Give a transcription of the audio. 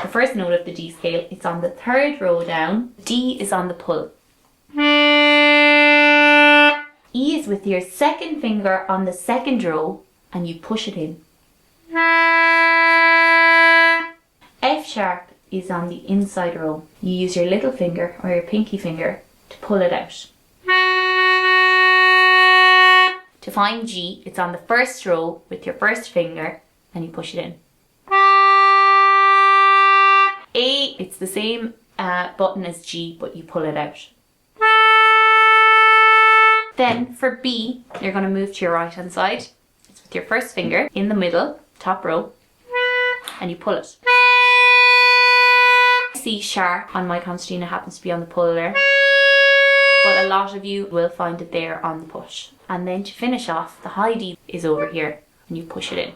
the first note of the D scale. It's on the third row down. D is on the pull. E is with your second finger on the second row and you push it in. F sharp is on the inside row. You use your little finger or your pinky finger to pull it out. To find G, it's on the first row with your first finger and you push it in. A, it's the same button as G, but you pull it out. Then for B, you're going to move to your right hand side. It's with your first finger in the middle, top row, and you pull it. C sharp on my concertina happens to be on the pull there, but a lot of you will find it there on the push. And then to finish off, the high D is over here and you push it in.